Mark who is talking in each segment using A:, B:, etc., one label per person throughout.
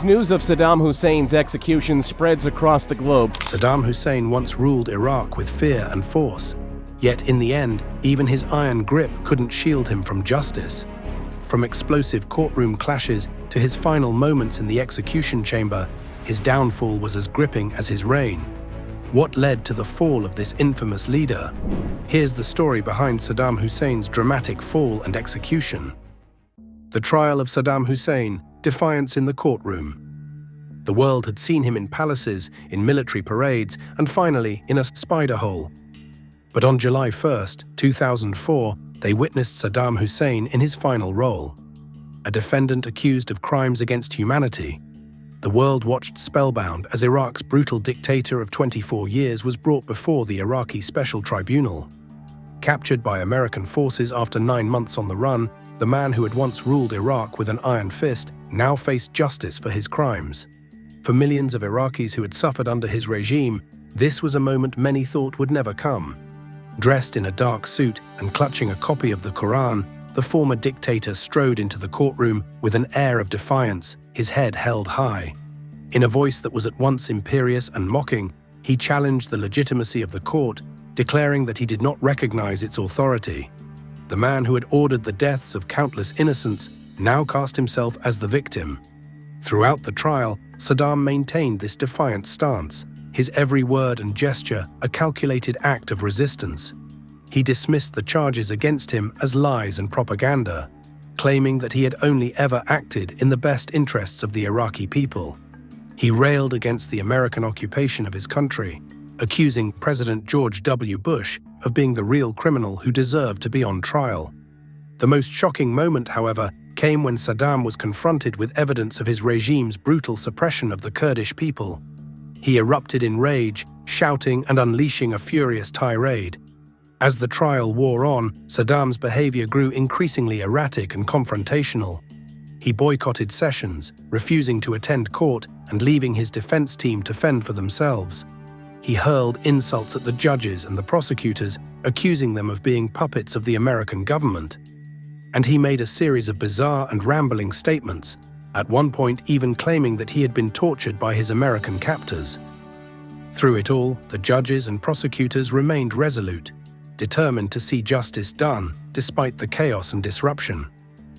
A: News of Saddam Hussein's execution spreads across the globe.
B: Saddam Hussein once ruled Iraq with fear and force. Yet in the end, even his iron grip couldn't shield him from justice. From explosive courtroom clashes to his final moments in the execution chamber, his downfall was as gripping as his reign. What led to the fall of this infamous leader? Here's the story behind Saddam Hussein's dramatic fall and execution. The trial of Saddam Hussein, Defiance in the courtroom. The world had seen him in palaces, in military parades, and finally in a spider hole. But on July 1st, 2004, they witnessed Saddam Hussein in his final role. A defendant accused of crimes against humanity. The world watched spellbound as Iraq's brutal dictator of 24 years was brought before the Iraqi Special Tribunal. Captured by American forces after 9 months on the run, the man who had once ruled Iraq with an iron fist now faced justice for his crimes. For millions of Iraqis who had suffered under his regime, this was a moment many thought would never come. Dressed in a dark suit and clutching a copy of the Quran, the former dictator strode into the courtroom with an air of defiance, his head held high. In a voice that was at once imperious and mocking, he challenged the legitimacy of the court, declaring that he did not recognize its authority. The man who had ordered the deaths of countless innocents now cast himself as the victim. Throughout the trial, Saddam maintained this defiant stance, his every word and gesture a calculated act of resistance. He dismissed the charges against him as lies and propaganda, claiming that he had only ever acted in the best interests of the Iraqi people. He railed against the American occupation of his country, accusing President George W. Bush of being the real criminal who deserved to be on trial. The most shocking moment, however, came when Saddam was confronted with evidence of his regime's brutal suppression of the Kurdish people. He erupted in rage, shouting and unleashing a furious tirade. As the trial wore on, Saddam's behavior grew increasingly erratic and confrontational. He boycotted sessions, refusing to attend court and leaving his defense team to fend for themselves. He hurled insults at the judges and the prosecutors, accusing them of being puppets of the American government. And he made a series of bizarre and rambling statements, at one point even claiming that he had been tortured by his American captors. Through it all, the judges and prosecutors remained resolute, determined to see justice done despite the chaos and disruption.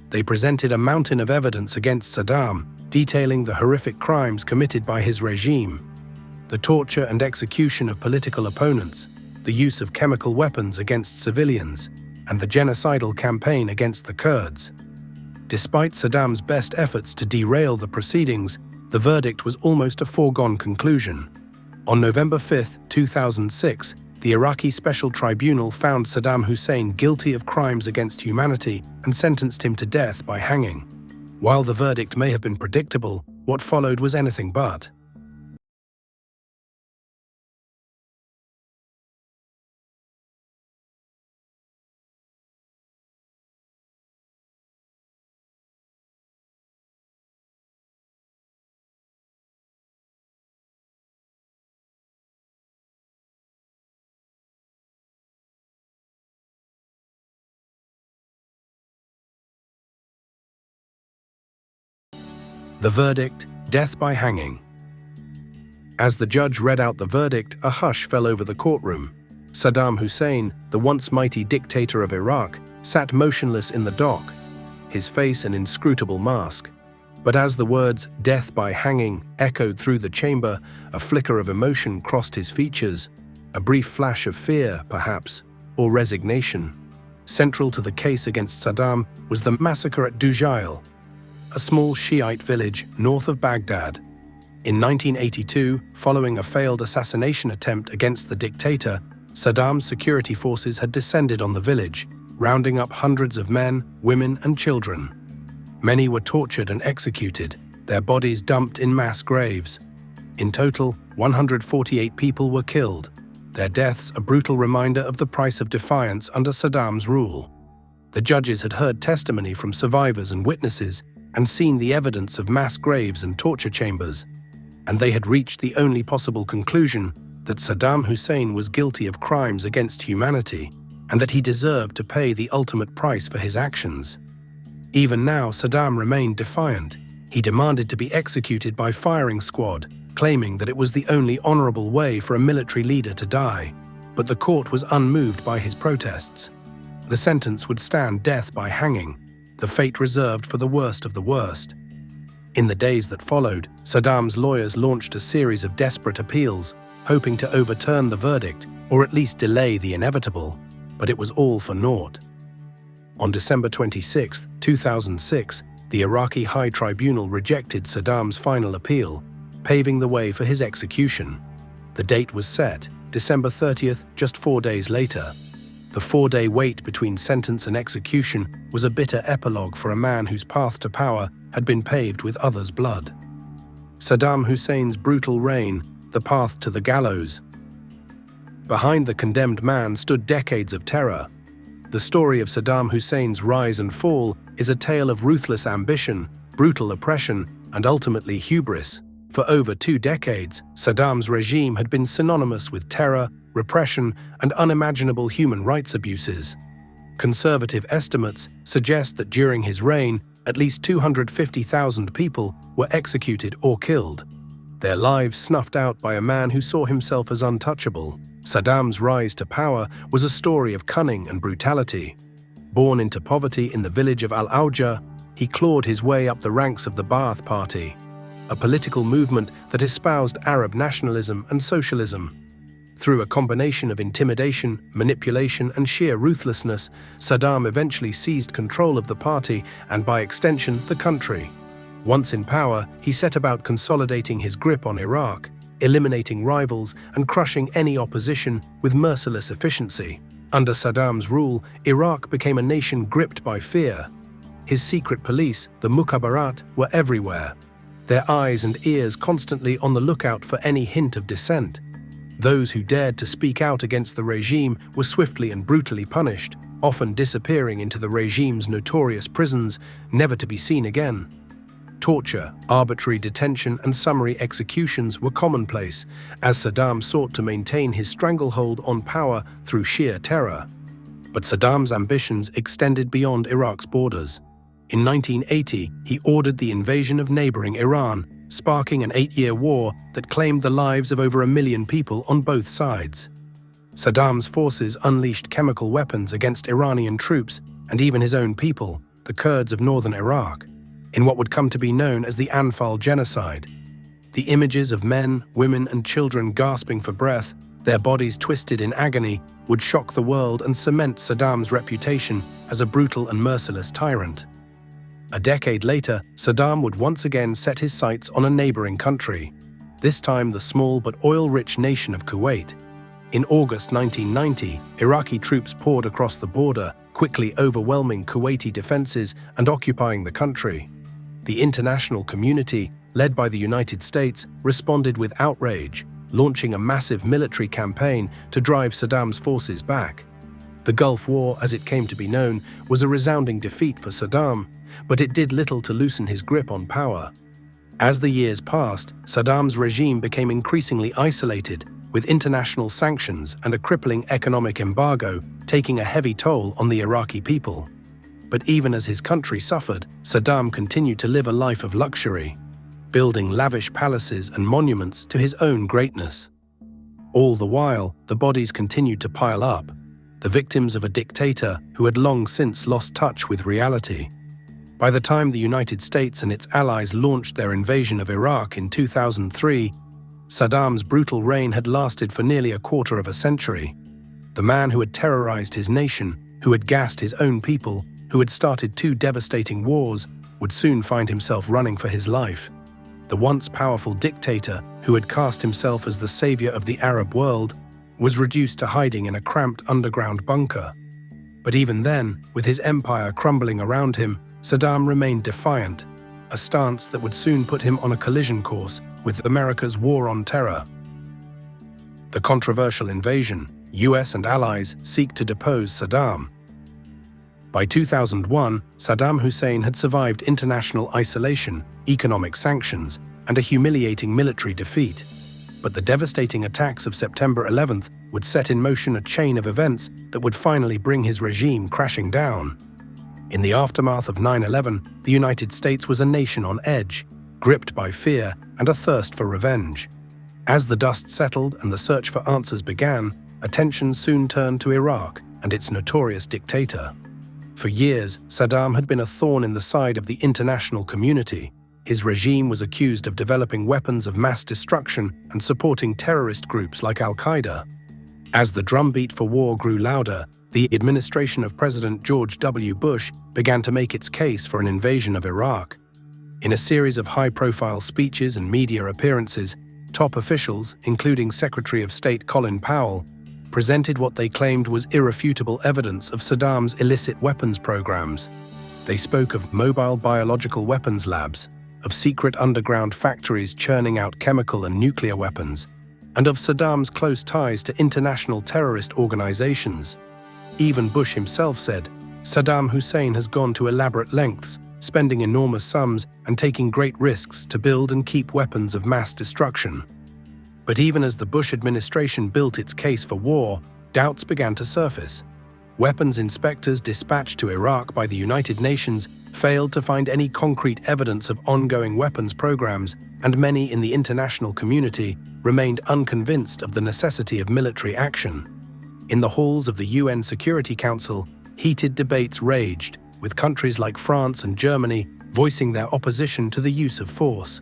B: They presented a mountain of evidence against Saddam, detailing the horrific crimes committed by his regime. The torture and execution of political opponents, the use of chemical weapons against civilians, and the genocidal campaign against the Kurds. Despite Saddam's best efforts to derail the proceedings, the verdict was almost a foregone conclusion. On November 5, 2006, the Iraqi Special Tribunal found Saddam Hussein guilty of crimes against humanity and sentenced him to death by hanging. While the verdict may have been predictable, what followed was anything but. The verdict, death by hanging. As the judge read out the verdict, a hush fell over the courtroom. Saddam Hussein, the once mighty dictator of Iraq, sat motionless in the dock, his face an inscrutable mask. But as the words, death by hanging, echoed through the chamber, a flicker of emotion crossed his features, a brief flash of fear, perhaps, or resignation. Central to the case against Saddam was the massacre at Dujail, a small Shiite village north of Baghdad. In 1982, following a failed assassination attempt against the dictator, Saddam's security forces had descended on the village, rounding up hundreds of men, women, and children. Many were tortured and executed, their bodies dumped in mass graves. In total, 148 people were killed, their deaths a brutal reminder of the price of defiance under Saddam's rule. The judges had heard testimony from survivors and witnesses and seen the evidence of mass graves and torture chambers, and they had reached the only possible conclusion that Saddam Hussein was guilty of crimes against humanity and that he deserved to pay the ultimate price for his actions. Even now, Saddam remained defiant. He demanded to be executed by firing squad, claiming that it was the only honorable way for a military leader to die. But the court was unmoved by his protests. The sentence would stand death by hanging, the fate reserved for the worst of the worst. In the days that followed, Saddam's lawyers launched a series of desperate appeals, hoping to overturn the verdict or at least delay the inevitable, but it was all for naught. On December 26, 2006, the Iraqi High Tribunal rejected Saddam's final appeal, paving the way for his execution. The date was set, December 30th, just 4 days later. The 4-day wait between sentence and execution was a bitter epilogue for a man whose path to power had been paved with others' blood. Saddam Hussein's brutal reign, the path to the gallows. Behind the condemned man stood decades of terror. The story of Saddam Hussein's rise and fall is a tale of ruthless ambition, brutal oppression, and ultimately hubris. For over 2 decades, Saddam's regime had been synonymous with terror, repression, and unimaginable human rights abuses. Conservative estimates suggest that during his reign, at least 250,000 people were executed or killed, their lives snuffed out by a man who saw himself as untouchable. Saddam's rise to power was a story of cunning and brutality. Born into poverty in the village of Al-Auja, he clawed his way up the ranks of the Ba'ath Party, a political movement that espoused Arab nationalism and socialism. Through a combination of intimidation, manipulation, and sheer ruthlessness, Saddam eventually seized control of the party and, by extension, the country. Once in power, he set about consolidating his grip on Iraq, eliminating rivals and crushing any opposition with merciless efficiency. Under Saddam's rule, Iraq became a nation gripped by fear. His secret police, the Mukhabarat, were everywhere, their eyes and ears constantly on the lookout for any hint of dissent. Those who dared to speak out against the regime were swiftly and brutally punished, often disappearing into the regime's notorious prisons, never to be seen again. Torture, arbitrary detention, and summary executions were commonplace, as Saddam sought to maintain his stranglehold on power through sheer terror. But Saddam's ambitions extended beyond Iraq's borders. In 1980, he ordered the invasion of neighboring Iran, sparking an 8-year war that claimed the lives of over 1 million people on both sides. Saddam's forces unleashed chemical weapons against Iranian troops and even his own people, the Kurds of northern Iraq, in what would come to be known as the Anfal genocide. The images of men, women, and children gasping for breath, their bodies twisted in agony, would shock the world and cement Saddam's reputation as a brutal and merciless tyrant. A decade later, Saddam would once again set his sights on a neighboring country, this time the small but oil-rich nation of Kuwait. In August 1990, Iraqi troops poured across the border, quickly overwhelming Kuwaiti defenses and occupying the country. The international community, led by the United States, responded with outrage, launching a massive military campaign to drive Saddam's forces back. The Gulf War, as it came to be known, was a resounding defeat for Saddam, but it did little to loosen his grip on power. As the years passed, Saddam's regime became increasingly isolated, with international sanctions and a crippling economic embargo taking a heavy toll on the Iraqi people. But even as his country suffered, Saddam continued to live a life of luxury, building lavish palaces and monuments to his own greatness. All the while, the bodies continued to pile up, the victims of a dictator who had long since lost touch with reality. By the time the United States and its allies launched their invasion of Iraq in 2003, Saddam's brutal reign had lasted for nearly a quarter of a century. The man who had terrorized his nation, who had gassed his own people, who had started 2 devastating wars, would soon find himself running for his life. The once powerful dictator, who had cast himself as the savior of the Arab world, was reduced to hiding in a cramped underground bunker. But even then, with his empire crumbling around him, Saddam remained defiant, a stance that would soon put him on a collision course with America's war on terror. The controversial invasion, US and allies seek to depose Saddam. By 2001, Saddam Hussein had survived international isolation, economic sanctions, and a humiliating military defeat. But the devastating attacks of September 11th would set in motion a chain of events that would finally bring his regime crashing down. In the aftermath of 9/11, the United States was a nation on edge, gripped by fear and a thirst for revenge. As the dust settled and the search for answers began, attention soon turned to Iraq and its notorious dictator. For years, Saddam had been a thorn in the side of the international community. His regime was accused of developing weapons of mass destruction and supporting terrorist groups like Al-Qaeda. As the drumbeat for war grew louder, the administration of President George W. Bush began to make its case for an invasion of Iraq. In a series of high-profile speeches and media appearances, top officials, including Secretary of State Colin Powell, presented what they claimed was irrefutable evidence of Saddam's illicit weapons programs. They spoke of mobile biological weapons labs, of secret underground factories churning out chemical and nuclear weapons, and of Saddam's close ties to international terrorist organizations. Even Bush himself said, "Saddam Hussein has gone to elaborate lengths, spending enormous sums and taking great risks to build and keep weapons of mass destruction." But even as the Bush administration built its case for war, doubts began to surface. Weapons inspectors dispatched to Iraq by the United Nations failed to find any concrete evidence of ongoing weapons programs, and many in the international community remained unconvinced of the necessity of military action. In the halls of the UN Security Council, heated debates raged, with countries like France and Germany voicing their opposition to the use of force.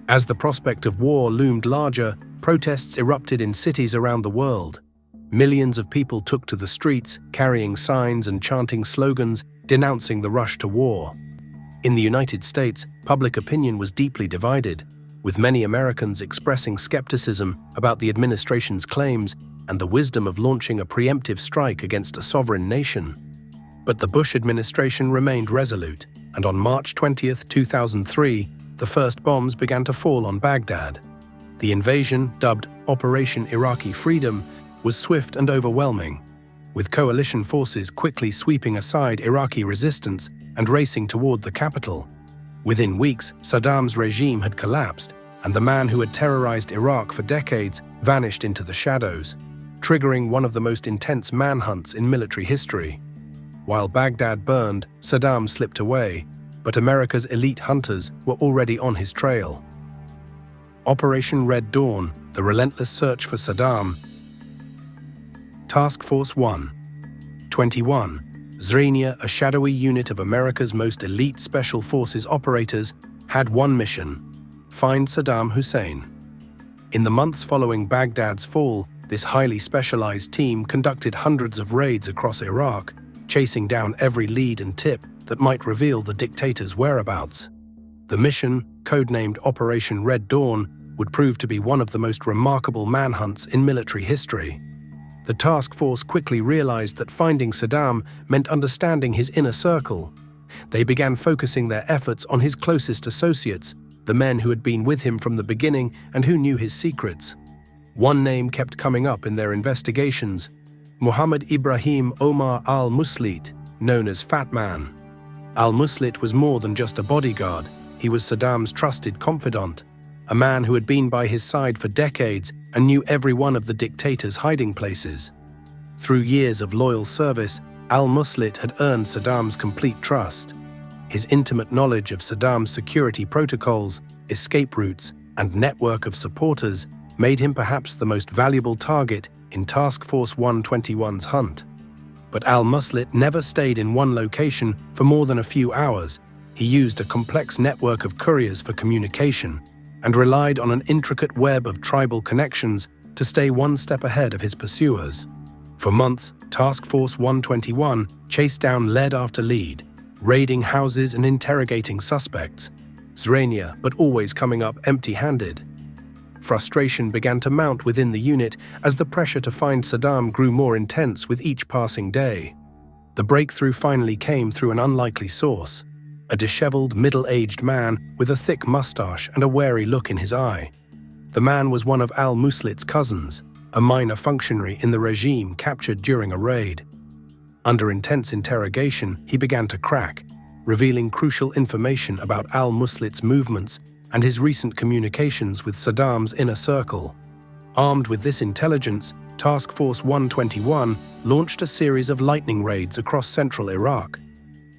B: As the prospect of war loomed larger, protests erupted in cities around the world. Millions of people took to the streets, carrying signs and chanting slogans denouncing the rush to war. In the United States, public opinion was deeply divided, with many Americans expressing skepticism about the administration's claims and the wisdom of launching a preemptive strike against a sovereign nation. But the Bush administration remained resolute, and on March 20, 2003, the first bombs began to fall on Baghdad. The invasion, dubbed Operation Iraqi Freedom, was swift and overwhelming, with coalition forces quickly sweeping aside Iraqi resistance and racing toward the capital. Within weeks, Saddam's regime had collapsed, and the man who had terrorized Iraq for decades vanished into the shadows, triggering one of the most intense manhunts in military history. While Baghdad burned, Saddam slipped away, but America's elite hunters were already on his trail. Operation Red Dawn, the relentless search for Saddam. Task Force 1-21. Zrania, a shadowy unit of America's most elite special forces operators, had one mission: find Saddam Hussein. In the months following Baghdad's fall, this highly specialized team conducted hundreds of raids across Iraq, chasing down every lead and tip that might reveal the dictator's whereabouts. The mission, codenamed Operation Red Dawn, would prove to be one of the most remarkable manhunts in military history. The task force quickly realized that finding Saddam meant understanding his inner circle. They began focusing their efforts on his closest associates, the men who had been with him from the beginning and who knew his secrets. One name kept coming up in their investigations: Mohammed Ibrahim Omar al-Muslit, known as Fat Man. Al-Muslit was more than just a bodyguard. He was Saddam's trusted confidant, a man who had been by his side for decades and knew every one of the dictator's hiding places. Through years of loyal service, al-Muslit had earned Saddam's complete trust. His intimate knowledge of Saddam's security protocols, escape routes, and network of supporters made him perhaps the most valuable target in Task Force 121's hunt. But al-Muslit never stayed in one location for more than a few hours. He used a complex network of couriers for communication and relied on an intricate web of tribal connections to stay one step ahead of his pursuers. For months, Task Force 121 chased down lead after lead, raiding houses and interrogating suspects. Zrania, but always coming up empty-handed. Frustration began to mount within the unit as the pressure to find Saddam grew more intense with each passing day. The breakthrough finally came through an unlikely source: a disheveled, middle-aged man with a thick mustache and a wary look in his eye. The man was one of al-Muslit's cousins, a minor functionary in the regime captured during a raid. Under intense interrogation, he began to crack, revealing crucial information about al-Muslit's movements and his recent communications with Saddam's inner circle. Armed with this intelligence, Task Force 121 launched a series of lightning raids across central Iraq.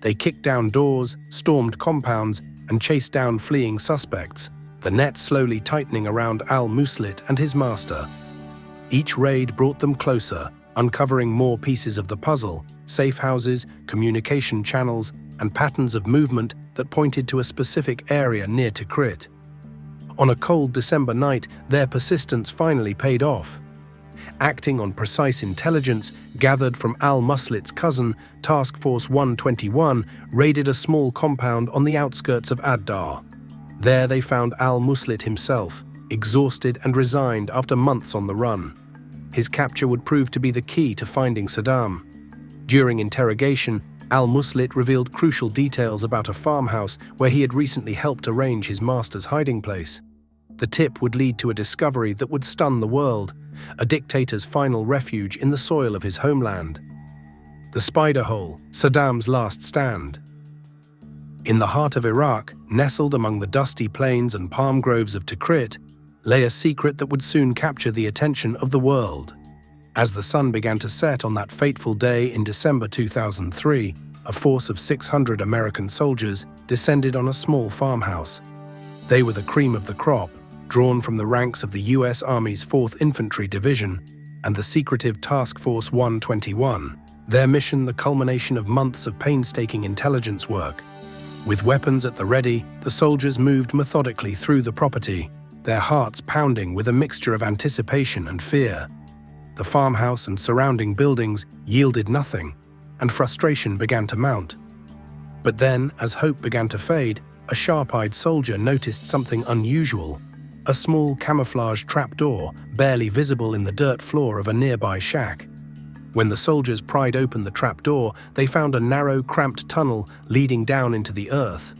B: They kicked down doors, stormed compounds, and chased down fleeing suspects, the net slowly tightening around al-Muslit and his master. Each raid brought them closer, uncovering more pieces of the puzzle, safe houses, communication channels, and patterns of movement that pointed to a specific area near Tikrit. On a cold December night, their persistence finally paid off. Acting on precise intelligence gathered from al-Muslit's cousin, Task Force 121 raided a small compound on the outskirts of Ad-Dar. There they found al-Muslit himself, exhausted and resigned after months on the run. His capture would prove to be the key to finding Saddam. During interrogation, al-Muslit revealed crucial details about a farmhouse where he had recently helped arrange his master's hiding place. The tip would lead to a discovery that would stun the world, a dictator's final refuge in the soil of his homeland. The Spider Hole, Saddam's last stand. In the heart of Iraq, nestled among the dusty plains and palm groves of Tikrit, lay a secret that would soon capture the attention of the world. As the sun began to set on that fateful day in December 2003, a force of 600 American soldiers descended on a small farmhouse. They were the cream of the crop, drawn from the ranks of the U.S. Army's 4th Infantry Division and the secretive Task Force 121, their mission the culmination of months of painstaking intelligence work. With weapons at the ready, the soldiers moved methodically through the property, their hearts pounding with a mixture of anticipation and fear. The farmhouse and surrounding buildings yielded nothing, and frustration began to mount. But then, as hope began to fade, a sharp-eyed soldier noticed something unusual: a small camouflage trapdoor barely visible in the dirt floor of a nearby shack. When the soldiers pried open the trapdoor, they found a narrow, cramped tunnel leading down into the earth.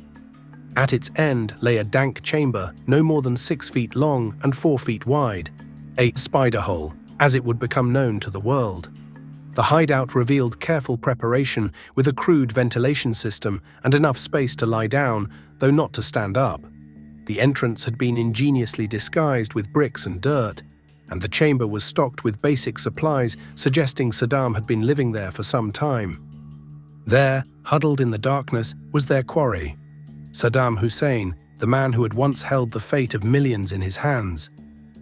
B: At its end lay a dank chamber no more than 6 feet long and 4 feet wide, a spider hole, as it would become known to the world. The hideout revealed careful preparation with a crude ventilation system and enough space to lie down, though not to stand up. The entrance had been ingeniously disguised with bricks and dirt, and the chamber was stocked with basic supplies, suggesting Saddam had been living there for some time. There, huddled in the darkness, was their quarry: Saddam Hussein, the man who had once held the fate of millions in his hands.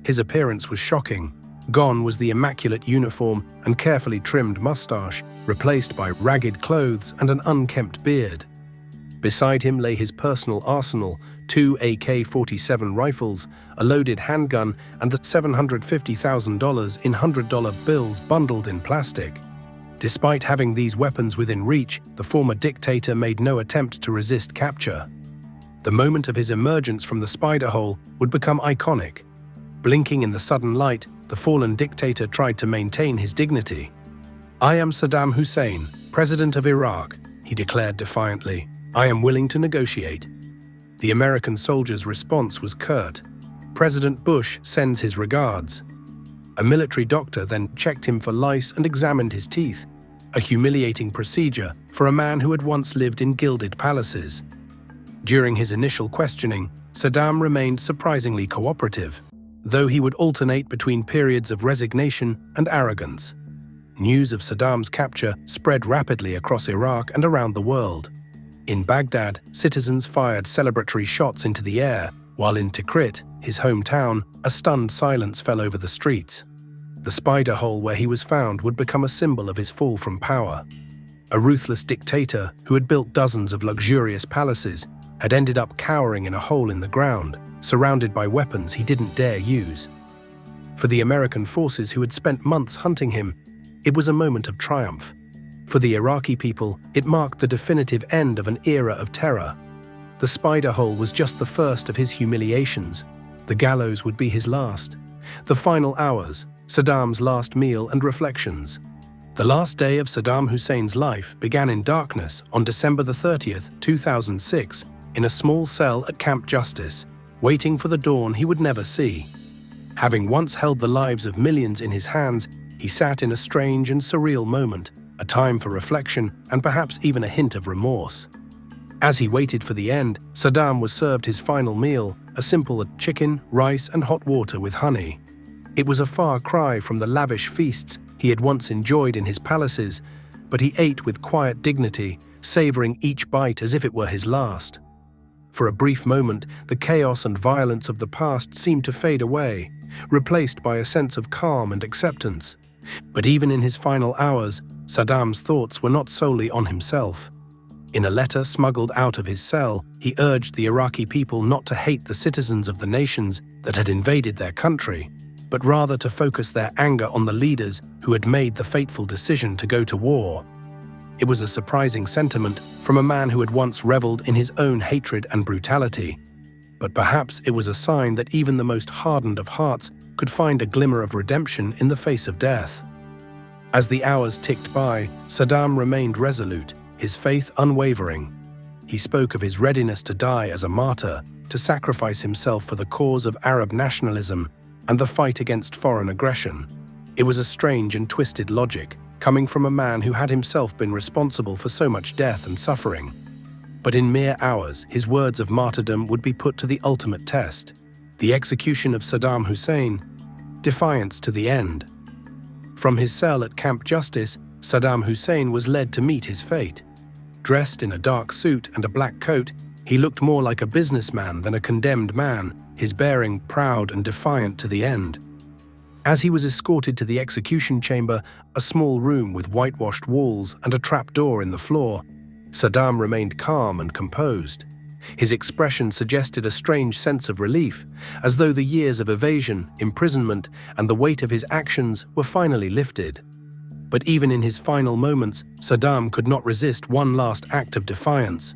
B: His appearance was shocking. Gone was the immaculate uniform and carefully trimmed mustache, replaced by ragged clothes and an unkempt beard. Beside him lay his personal arsenal, 2 AK-47 rifles, a loaded handgun, and the $750,000 in $100 bills bundled in plastic. Despite having these weapons within reach, the former dictator made no attempt to resist capture. The moment of his emergence from the spider hole would become iconic. Blinking in the sudden light, the fallen dictator tried to maintain his dignity. "I am Saddam Hussein, President of Iraq," he declared defiantly. "I am willing to negotiate." The American soldier's response was curt. "President Bush sends his regards." A military doctor then checked him for lice and examined his teeth, a humiliating procedure for a man who had once lived in gilded palaces. During his initial questioning, Saddam remained surprisingly cooperative, though he would alternate between periods of resignation and arrogance. News of Saddam's capture spread rapidly across Iraq and around the world. In Baghdad, citizens fired celebratory shots into the air, while in Tikrit, his hometown, a stunned silence fell over the streets. The spider hole where he was found would become a symbol of his fall from power. A ruthless dictator who had built dozens of luxurious palaces had ended up cowering in a hole in the ground, surrounded by weapons he didn't dare use. For the American forces who had spent months hunting him, it was a moment of triumph. For the Iraqi people, it marked the definitive end of an era of terror. The spider hole was just the first of his humiliations. The gallows would be his last. The final hours, Saddam's last meal and reflections. The last day of Saddam Hussein's life began in darkness on December 30th, 2006, in a small cell at Camp Justice, waiting for the dawn he would never see. Having once held the lives of millions in his hands, he sat in a strange and surreal moment, a time for reflection and perhaps even a hint of remorse. As he waited for the end, Saddam was served his final meal, a simple chicken, rice, and hot water with honey. It was a far cry from the lavish feasts he had once enjoyed in his palaces, but he ate with quiet dignity, savoring each bite as if it were his last. For a brief moment, the chaos and violence of the past seemed to fade away, replaced by a sense of calm and acceptance. But even in his final hours, Saddam's thoughts were not solely on himself. In a letter smuggled out of his cell, he urged the Iraqi people not to hate the citizens of the nations that had invaded their country, but rather to focus their anger on the leaders who had made the fateful decision to go to war. It was a surprising sentiment from a man who had once reveled in his own hatred and brutality. But perhaps it was a sign that even the most hardened of hearts could find a glimmer of redemption in the face of death. As the hours ticked by, Saddam remained resolute, his faith unwavering. He spoke of his readiness to die as a martyr, to sacrifice himself for the cause of Arab nationalism and the fight against foreign aggression. It was a strange and twisted logic, coming from a man who had himself been responsible for so much death and suffering. But in mere hours, his words of martyrdom would be put to the ultimate test: the execution of Saddam Hussein, defiance to the end. From his cell at Camp Justice, Saddam Hussein was led to meet his fate. Dressed in a dark suit and a black coat, he looked more like a businessman than a condemned man, his bearing proud and defiant to the end. As he was escorted to the execution chamber, a small room with whitewashed walls and a trapdoor in the floor, Saddam remained calm and composed. His expression suggested a strange sense of relief, as though the years of evasion, imprisonment, and the weight of his actions were finally lifted. But even in his final moments, Saddam could not resist one last act of defiance.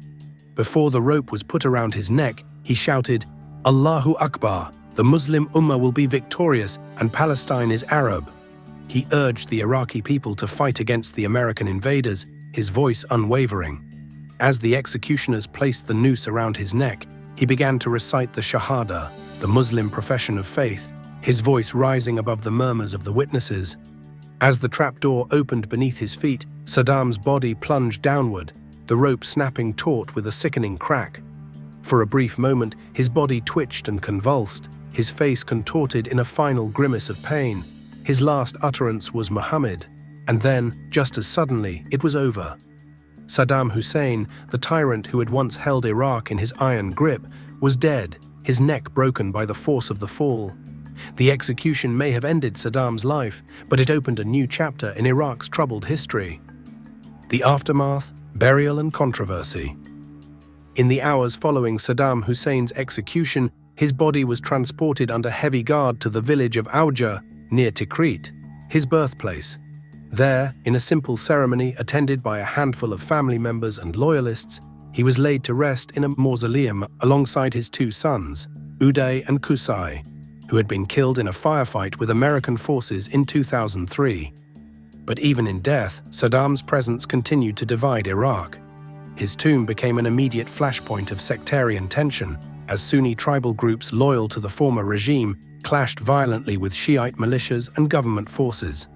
B: Before the rope was put around his neck, he shouted, "Allahu Akbar! The Muslim Ummah will be victorious and Palestine is Arab." He urged the Iraqi people to fight against the American invaders, his voice unwavering. As the executioners placed the noose around his neck, he began to recite the Shahada, the Muslim profession of faith, his voice rising above the murmurs of the witnesses. As the trapdoor opened beneath his feet, Saddam's body plunged downward, the rope snapping taut with a sickening crack. For a brief moment, his body twitched and convulsed, his face contorted in a final grimace of pain. His last utterance was Muhammad, and then, just as suddenly, it was over. Saddam Hussein, the tyrant who had once held Iraq in his iron grip, was dead, his neck broken by the force of the fall. The execution may have ended Saddam's life, but it opened a new chapter in Iraq's troubled history. The aftermath, burial and controversy. In the hours following Saddam Hussein's execution, his body was transported under heavy guard to the village of Auja, near Tikrit, his birthplace. There, in a simple ceremony attended by a handful of family members and loyalists, he was laid to rest in a mausoleum alongside his two sons, Uday and Qusay, who had been killed in a firefight with American forces in 2003. But even in death, Saddam's presence continued to divide Iraq. His tomb became an immediate flashpoint of sectarian tension, as Sunni tribal groups loyal to the former regime clashed violently with Shiite militias and government forces.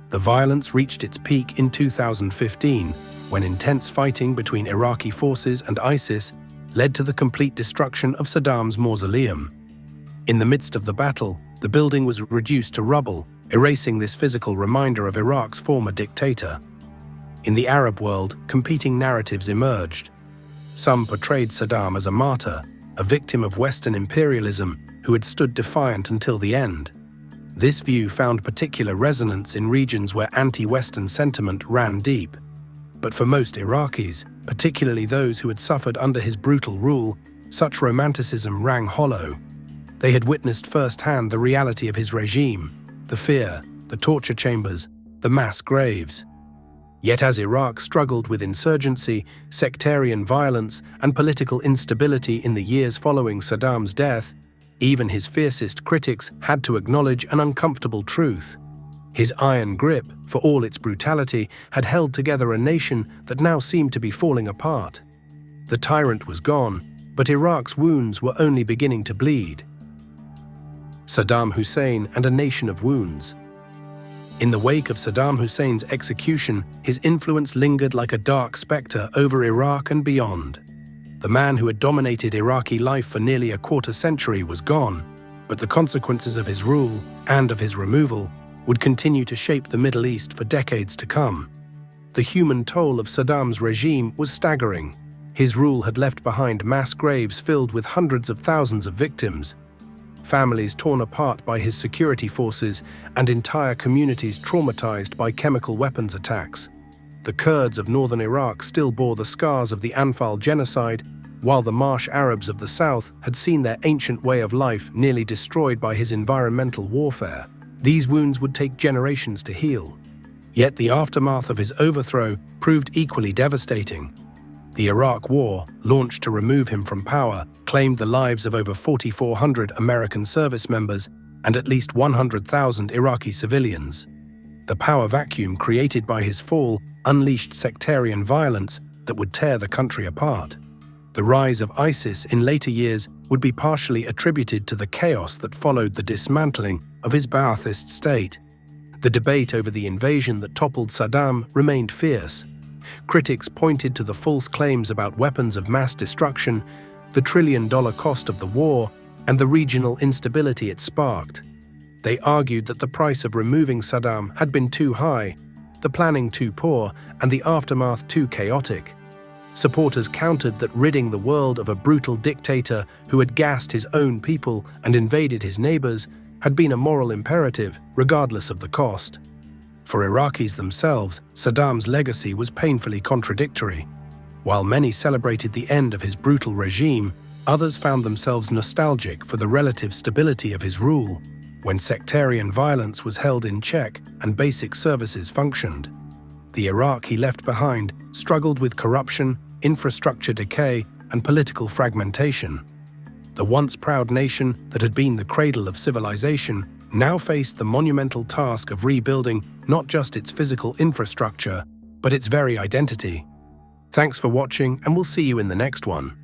B: The violence reached its peak in 2015, when intense fighting between Iraqi forces and ISIS led to the complete destruction of Saddam's mausoleum. In the midst of the battle, the building was reduced to rubble, erasing this physical reminder of Iraq's former dictator. In the Arab world, competing narratives emerged. Some portrayed Saddam as a martyr, a victim of Western imperialism who had stood defiant until the end. This view found particular resonance in regions where anti-Western sentiment ran deep. But for most Iraqis, particularly those who had suffered under his brutal rule, such romanticism rang hollow. They had witnessed firsthand the reality of his regime, the fear, the torture chambers, the mass graves. Yet as Iraq struggled with insurgency, sectarian violence, and political instability in the years following Saddam's death, even his fiercest critics had to acknowledge an uncomfortable truth. His iron grip, for all its brutality, had held together a nation that now seemed to be falling apart. The tyrant was gone, but Iraq's wounds were only beginning to bleed. Saddam Hussein and a nation of wounds. In the wake of Saddam Hussein's execution, his influence lingered like a dark specter over Iraq and beyond. The man who had dominated Iraqi life for nearly a quarter century was gone, but the consequences of his rule and of his removal would continue to shape the Middle East for decades to come. The human toll of Saddam's regime was staggering. His rule had left behind mass graves filled with hundreds of thousands of victims, families torn apart by his security forces, and entire communities traumatized by chemical weapons attacks. The Kurds of northern Iraq still bore the scars of the Anfal genocide, while the marsh Arabs of the south had seen their ancient way of life nearly destroyed by his environmental warfare. These wounds would take generations to heal. Yet the aftermath of his overthrow proved equally devastating. The Iraq War, launched to remove him from power, claimed the lives of over 4,400 American service members and at least 100,000 Iraqi civilians. The power vacuum created by his fall unleashed sectarian violence that would tear the country apart. The rise of ISIS in later years would be partially attributed to the chaos that followed the dismantling of his Ba'athist state. The debate over the invasion that toppled Saddam remained fierce. Critics pointed to the false claims about weapons of mass destruction, the trillion-dollar cost of the war, and the regional instability it sparked. They argued that the price of removing Saddam had been too high, the planning too poor, and the aftermath too chaotic. Supporters countered that ridding the world of a brutal dictator who had gassed his own people and invaded his neighbors had been a moral imperative, regardless of the cost. For Iraqis themselves, Saddam's legacy was painfully contradictory. While many celebrated the end of his brutal regime, others found themselves nostalgic for the relative stability of his rule, when sectarian violence was held in check and basic services functioned. The Iraq he left behind struggled with corruption, infrastructure decay, and political fragmentation. The once proud nation that had been the cradle of civilization now faced the monumental task of rebuilding not just its physical infrastructure, but its very identity. Thanks for watching, and we'll see you in the next one.